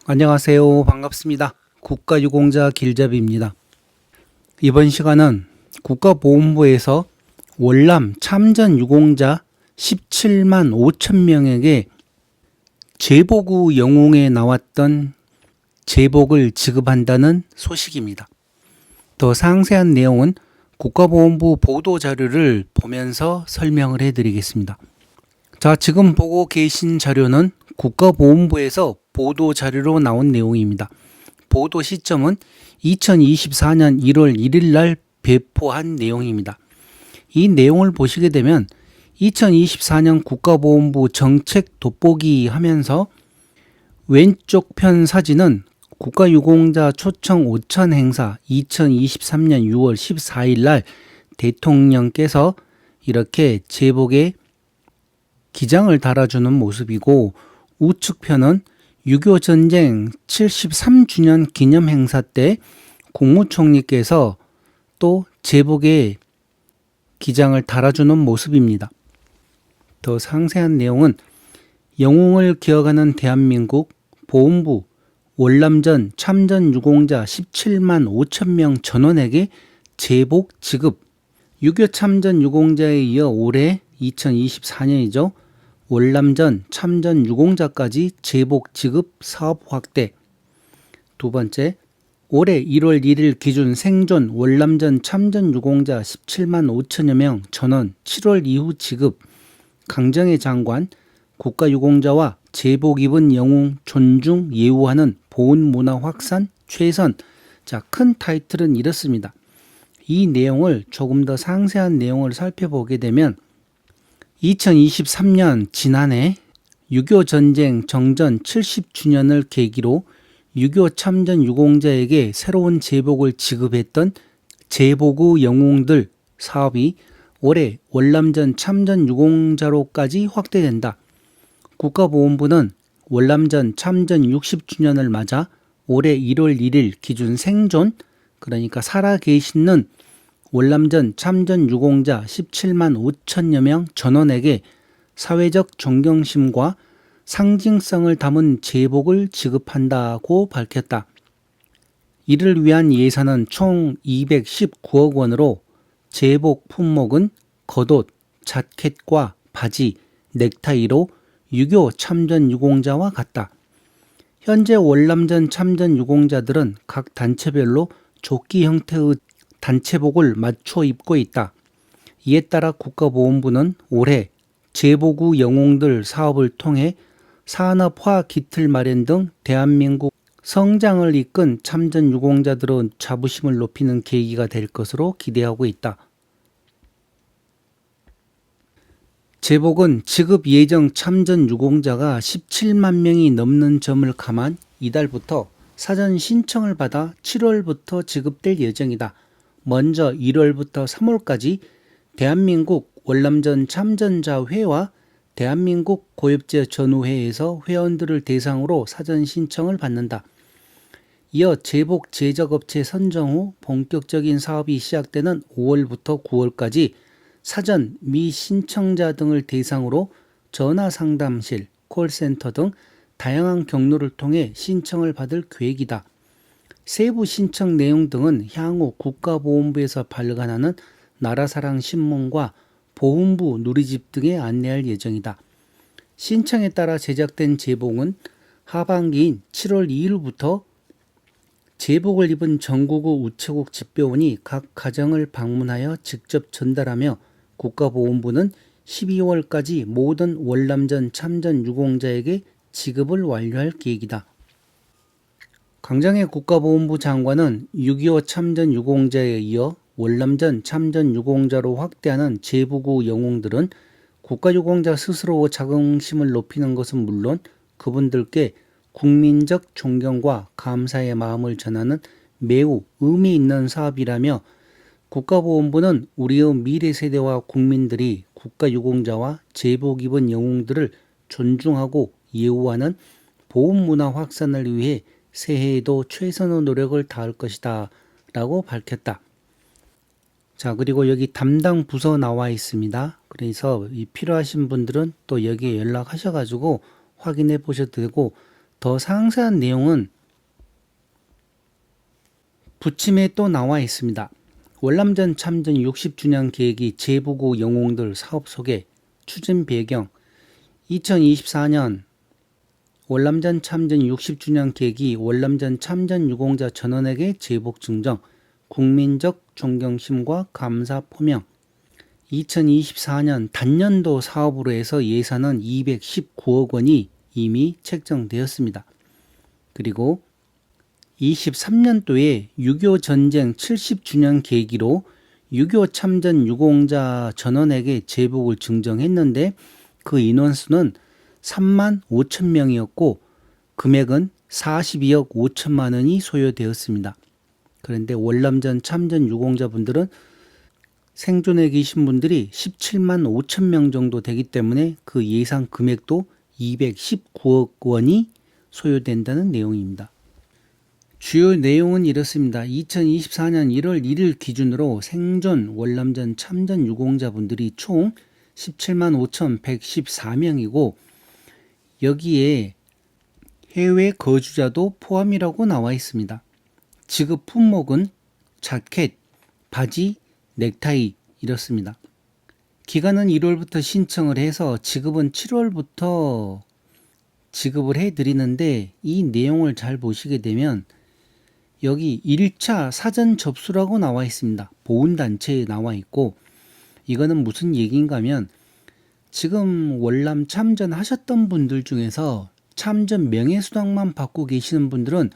안녕하세요. 반갑습니다. 국가유공자 길잡이입니다. 이번 시간은 국가보훈부에서 월남 참전 유공자 17만 5천 명에게 제복 후 영웅에 나왔던 제복을 지급한다는 소식입니다. 더 상세한 내용은 국가보훈부 보도자료를 보면서 설명을 해드리겠습니다. 자, 지금 보고 계신 자료는 국가보훈부에서 보도자료로 나온 내용입니다. 보도 시점은 2024년 1월 1일 날 배포한 내용입니다. 이 내용을 보시게 되면 2024년 국가보훈부 정책 돋보기 하면서 왼쪽 편 사진은 국가유공자 초청 오찬 행사 2023년 6월 14일 날 대통령께서 이렇게 제복에 기장을 달아주는 모습이고, 우측 편은 6.25 전쟁 73주년 기념 행사 때 국무총리께서 또 제복에 기장을 달아주는 모습입니다. 더 상세한 내용은 영웅을 기억하는 대한민국 보훈부 월남전 참전 유공자 17만 5천 명 전원에게 제복 지급, 6.25 참전 유공자에 이어 올해 2024년이죠. 월남전 참전 유공자까지 제복 지급 사업 확대. 두 번째, 올해 1월 1일 기준 생존 월남전 참전 유공자 17만 5천여 명 전원 7월 이후 지급. 강정의 장관, 국가유공자와 제복 입은 영웅 존중 예우하는 보훈 문화 확산 최선. 자, 큰 타이틀은 이렇습니다. 이 내용을 조금 더 상세한 내용을 살펴보게 되면 2023년 지난해 6.25 전쟁 정전 70주년을 계기로 6.25 참전 유공자에게 새로운 제복을 지급했던 제복 후 영웅들 사업이 올해 월남전 참전 유공자로까지 확대된다. 국가보훈부는 월남전 참전 60주년을 맞아 올해 1월 1일 기준 생존, 그러니까 살아계시는 월남전 참전 유공자 17만 5천여 명 전원에게 사회적 존경심과 상징성을 담은 제복을 지급한다고 밝혔다. 이를 위한 예산은 총 219억 원으로 제복 품목은 겉옷, 자켓과 바지, 넥타이로 6.25 참전 유공자와 같다. 현재 월남전 참전 유공자들은 각 단체별로 조끼 형태의 단체복을 맞춰 입고 있다. 이에 따라 국가보훈부는 올해 제복 후 영웅들 사업을 통해 산업화 기틀 마련 등 대한민국 성장을 이끈 참전 유공자들의 자부심을 높이는 계기가 될 것으로 기대하고 있다. 제복은 지급 예정 참전 유공자가 17만 명이 넘는 점을 감안 이달부터 사전 신청을 받아 7월부터 지급될 예정이다. 먼저 1월부터 3월까지 대한민국 월남전 참전자 회와 대한민국 고엽제 전우회에서 회원들을 대상으로 사전 신청을 받는다. 이어 제복 제작업체 선정 후 본격적인 사업이 시작되는 5월부터 9월까지 사전 미신청자 등을 대상으로 전화상담실, 콜센터 등 다양한 경로를 통해 신청을 받을 계획이다. 세부 신청 내용 등은 향후 국가보훈부에서 발간하는 나라사랑 신문과 보훈부 누리집 등에 안내할 예정이다. 신청에 따라 제작된 제복은 하반기인 7월 2일부터 제복을 입은 전국의 우체국 집배원이 각 가정을 방문하여 직접 전달하며 국가보훈부는 12월까지 모든 월남전 참전 유공자에게 지급을 완료할 계획이다. 강정의 국가보훈부 장관은 6.25 참전 유공자에 이어 월남전 참전 유공자로 확대하는 제복 후 영웅들은 국가유공자 스스로 자긍심을 높이는 것은 물론 그분들께 국민적 존경과 감사의 마음을 전하는 매우 의미 있는 사업이라며, 국가보훈부는 우리의 미래 세대와 국민들이 국가유공자와 제복 입은 영웅들을 존중하고 예우하는 보훈 문화 확산을 위해 새해에도 최선의 노력을 다할 것이다 라고 밝혔다. 자, 그리고 여기 담당 부서 나와 있습니다. 그래서 필요하신 분들은 또 여기에 연락하셔가지고 확인해 보셔도 되고, 더 상세한 내용은 부침에 또 나와 있습니다. 월남전 참전 60주년 계획이 제보고 영웅들 사업 소개, 추진 배경, 2024년 월남전 참전 60주년 계획이 월남전 참전 유공자 전원에게 제복 증정, 국민적 존경심과 감사 표명, 2024년 단년도 사업으로 해서 예산은 219억 원이 이미 책정되었습니다. 그리고 23년도에 6.25 전쟁 70주년 계기로 6.25 참전 유공자 전원에게 제복을 증정했는데 그 인원수는 3만 5천 명이었고 금액은 42억 5천만 원이 소요되었습니다. 그런데 월남전 참전 유공자분들은 생존해 계신 분들이 17만 5천 명 정도 되기 때문에 그 예상 금액도 219억 원이 소요된다는 내용입니다. 주요 내용은 이렇습니다. 2024년 1월 1일 기준으로 생존 월남전 참전 유공자분들이 총 17만 5,114명이고 여기에 해외 거주자도 포함이라고 나와 있습니다. 지급 품목은 자켓, 바지, 넥타이 이렇습니다. 기간은 1월부터 신청을 해서 지급은 7월부터 지급을 해드리는데 이 내용을 잘 보시게 되면 여기 1차 사전 접수라고 나와 있습니다. 보훈단체에 나와 있고 이거는 무슨 얘기인가 하면 지금 월남 참전하셨던 분들 중에서 참전 명예수당만 받고 계시는 분들은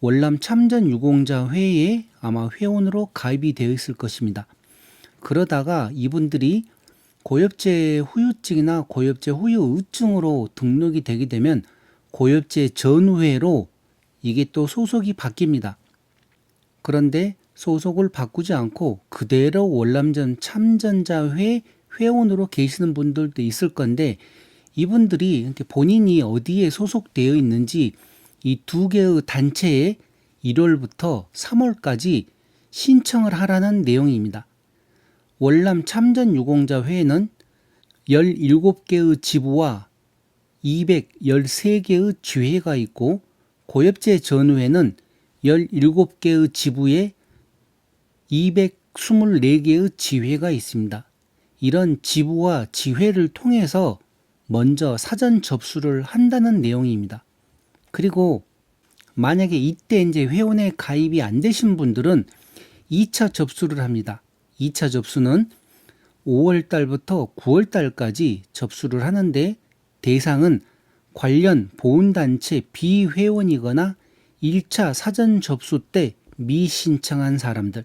월남 참전 유공자 회에 아마 회원으로 가입이 되어 있을 것입니다. 그러다가 이분들이 고엽제 후유증이나 고엽제 후유의증으로 등록이 되게 되면 고엽제 전후회로 이게 또 소속이 바뀝니다. 그런데 소속을 바꾸지 않고 그대로 월남전 참전자회 회원으로 계시는 분들도 있을 건데 이분들이 본인이 어디에 소속되어 있는지 이 두 개의 단체에 1월부터 3월까지 신청을 하라는 내용입니다. 월남 참전 유공자 회에는 17개의 지부와 213개의 지회가 있고 고엽제 전후회는 17개의 지부에 224개의 지회가 있습니다. 이런 지부와 지회를 통해서 먼저 사전 접수를 한다는 내용입니다. 그리고 만약에 이때 이제 회원에 가입이 안 되신 분들은 2차 접수를 합니다. 2차 접수는 5월 달부터 9월 달까지 접수를 하는데 대상은 관련 보훈단체 비회원이거나 1차 사전 접수 때 미신청한 사람들.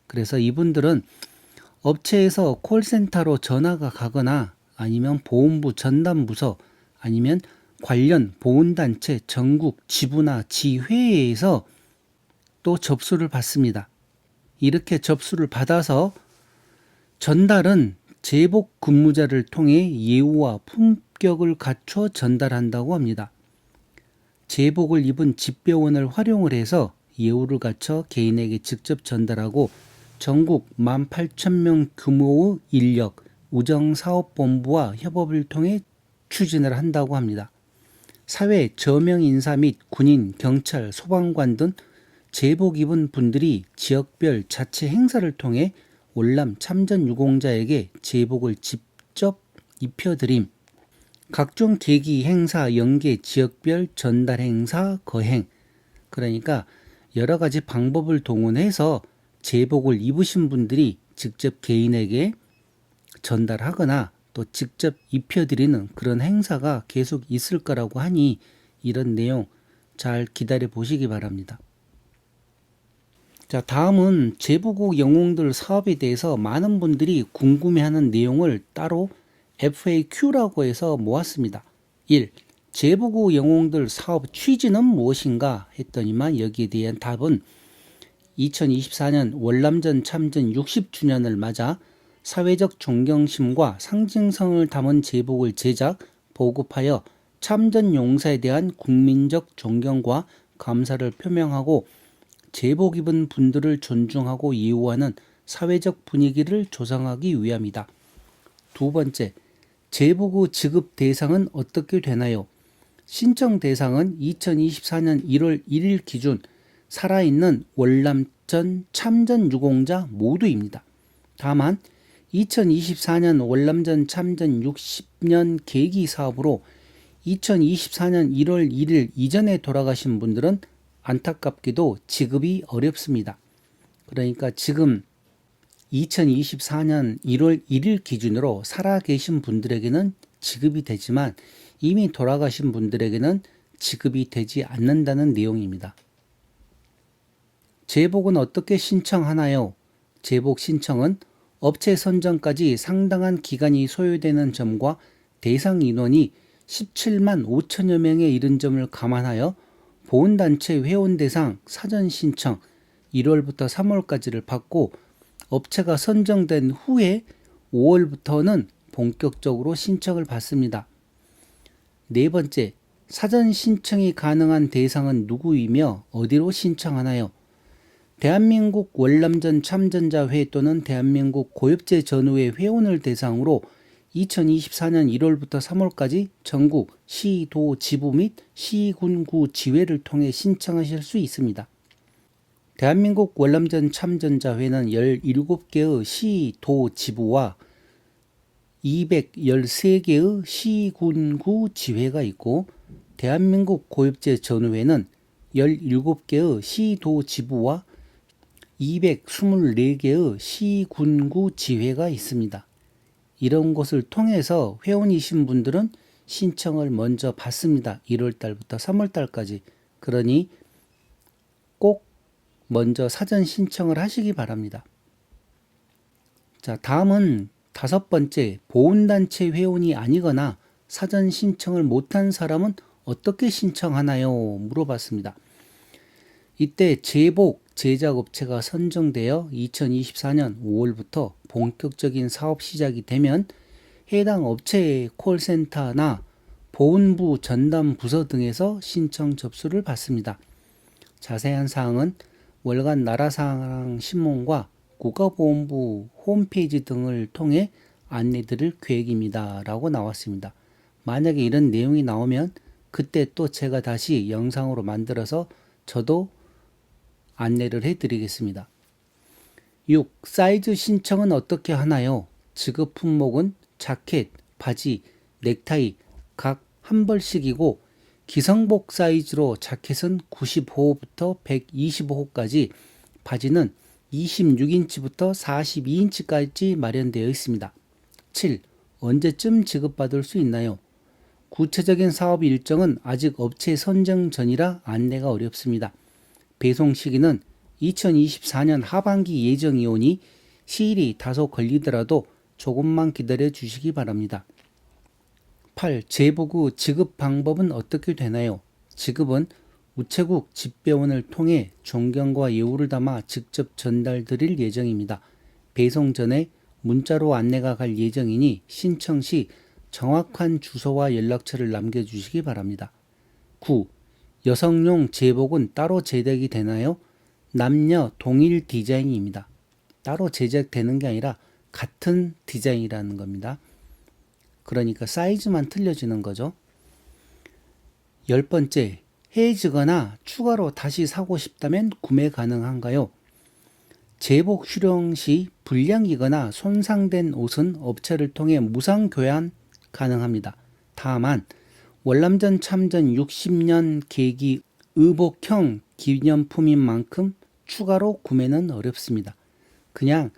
그래서 이분들은 업체에서 콜센터로 전화가 가거나 아니면 보훈부 전담부서 아니면 관련 보훈단체 전국 지부나 지회에서 또 접수를 받습니다. 이렇게 접수를 받아서 전달은 제복 근무자를 통해 예우와 품격을 갖춰 전달한다고 합니다. 제복을 입은 집배원을 활용을 해서 예우를 갖춰 개인에게 직접 전달하고 전국 18,000명 규모의 인력, 우정사업본부와 협업을 통해 추진을 한다고 합니다. 사회 저명 인사 및 군인, 경찰, 소방관 등 제복 입은 분들이 지역별 자체 행사를 통해 월남 참전 유공자에게 제복을 직접 입혀드림, 각종 계기, 행사, 연계, 지역별 전달 행사, 거행, 그러니까 여러 가지 방법을 동원해서 제복을 입으신 분들이 직접 개인에게 전달하거나 또 직접 입혀드리는 그런 행사가 계속 있을 거라고 하니 이런 내용 잘 기다려 보시기 바랍니다. 자, 다음은 제보국 영웅들 사업에 대해서 많은 분들이 궁금해하는 내용을 따로 FAQ라고 해서 모았습니다. 1. 제보국 영웅들 사업 취지는 무엇인가 했더니만 여기에 대한 답은 2024년 월남전 참전 60주년을 맞아 사회적 존경심과 상징성을 담은 제복을 제작, 보급하여 참전 용사에 대한 국민적 존경과 감사를 표명하고 제복 입은 분들을 존중하고 예우하는 사회적 분위기를 조성하기 위함이다. 두 번째, 제복 후 지급 대상은 어떻게 되나요? 신청 대상은 2024년 1월 1일 기준 살아있는 월남전 참전 유공자 모두입니다. 다만 2024년 월남전 참전 60년 계기 사업으로 2024년 1월 1일 이전에 돌아가신 분들은 안타깝게도 지급이 어렵습니다. 그러니까 지금 2024년 1월 1일 기준으로 살아계신 분들에게는 지급이 되지만 이미 돌아가신 분들에게는 지급이 되지 않는다는 내용입니다. 재복은 어떻게 신청하나요? 재복 신청은 업체 선정까지 상당한 기간이 소요되는 점과 대상 인원이 17만 5천여 명에 이른 점을 감안하여 보훈단체 회원 대상 사전 신청 1월부터 3월까지를 받고 업체가 선정된 후에 5월부터는 본격적으로 신청을 받습니다. 네 번째, 사전 신청이 가능한 대상은 누구이며 어디로 신청하나요? 대한민국 월남전 참전자회 또는 대한민국 고엽제 전후회 회원을 대상으로 2024년 1월부터 3월까지 전국 시, 도, 지부 및 시, 군, 구, 지회를 통해 신청하실 수 있습니다. 대한민국 월남전 참전자회는 17개의 시, 도, 지부와 213개의 시, 군, 구, 지회가 있고 대한민국 고엽제 전후회는 17개의 시, 도, 지부와 224개의 시, 군, 구, 지회가 있습니다. 이런 곳을 통해서 회원이신 분들은 신청을 먼저 받습니다. 1월달부터 3월달까지. 그러니 꼭 먼저 사전 신청을 하시기 바랍니다. 자, 다음은 다섯 번째, 보훈단체 회원이 아니거나 사전 신청을 못한 사람은 어떻게 신청하나요? 물어봤습니다. 이때 재복 제작업체가 선정되어 2024년 5월부터 본격적인 사업 시작이 되면 해당 업체의 콜센터나 보훈부 전담 부서 등에서 신청 접수를 받습니다. 자세한 사항은 월간 나라사랑 신문과 국가보훈부 홈페이지 등을 통해 안내드릴 계획입니다. 라고 나왔습니다. 만약에 이런 내용이 나오면 그때 또 제가 다시 영상으로 만들어서 저도 안내를 해드리겠습니다. 6. 사이즈 신청은 어떻게 하나요? 지급 품목은 자켓, 바지, 넥타이 각 한 벌씩이고 기성복 사이즈로 자켓은 95호부터 125호까지, 바지는 26인치부터 42인치까지 마련되어 있습니다. 7. 언제쯤 지급받을 수 있나요? 구체적인 사업 일정은 아직 업체 선정 전이라 안내가 어렵습니다. 배송 시기는 2024년 하반기 예정이 오니 시일이 다소 걸리더라도 조금만 기다려 주시기 바랍니다. 8. 재복 후 지급 방법은 어떻게 되나요? 지급은 우체국 집배원을 통해 존경과 예우를 담아 직접 전달드릴 예정입니다. 배송 전에 문자로 안내가 갈 예정이니 신청 시 정확한 주소와 연락처를 남겨주시기 바랍니다. 9. 여성용 제복은 따로 제작이 되나요? 남녀 동일 디자인입니다. 따로 제작되는 게 아니라 같은 디자인이라는 겁니다. 그러니까 사이즈만 틀려지는 거죠. 10번째, 해지거나 추가로 다시 사고 싶다면 구매 가능한가요? 제복 수령 시 불량이거나 손상된 옷은 업체를 통해 무상 교환 가능합니다. 다만 월남전 참전 60년 계기 의복형 기념품인 만큼 추가로 구매는 어렵습니다. 그냥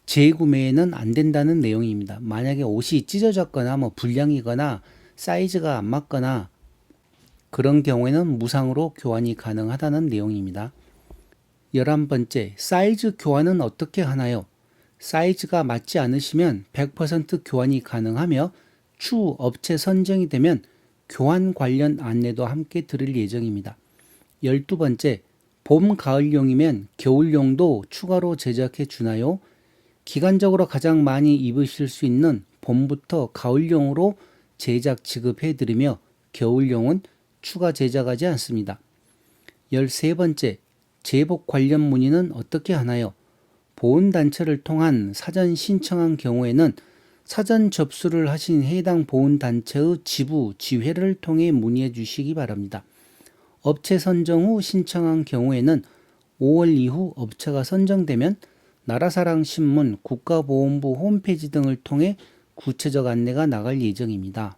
재구매는 안 된다는 내용입니다. 만약에 옷이 찢어졌거나 불량이거나 사이즈가 안 맞거나 그런 경우에는 무상으로 교환이 가능하다는 내용입니다. 11번째, 사이즈 교환은 어떻게 하나요? 사이즈가 맞지 않으시면 100% 교환이 가능하며 추후 업체 선정이 되면 교환 관련 안내도 함께 드릴 예정입니다. 12번째, 봄, 가을용이면 겨울용도 추가로 제작해 주나요? 기간적으로 가장 많이 입으실 수 있는 봄부터 가을용으로 제작 지급해 드리며 겨울용은 추가 제작하지 않습니다. 13번째, 제복 관련 문의는 어떻게 하나요? 보훈단체를 통한 사전 신청한 경우에는 사전 접수를 하신 해당 보훈단체의 지부, 지회를 통해 문의해 주시기 바랍니다. 업체 선정 후 신청한 경우에는 5월 이후 업체가 선정되면 나라사랑신문, 국가보훈부 홈페이지 등을 통해 구체적 안내가 나갈 예정입니다.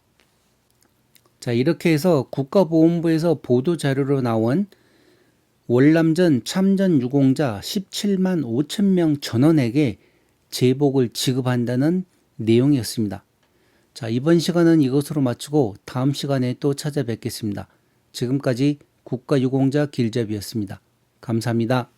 자, 이렇게 해서 국가보훈부에서 보도자료로 나온 월남전 참전 유공자 17만 5천 명 전원에게 제복을 지급한다는 내용이었습니다. 자, 이번 시간은 이것으로 마치고 다음 시간에 또 찾아뵙겠습니다. 지금까지 국가유공자 길잡이였습니다. 감사합니다.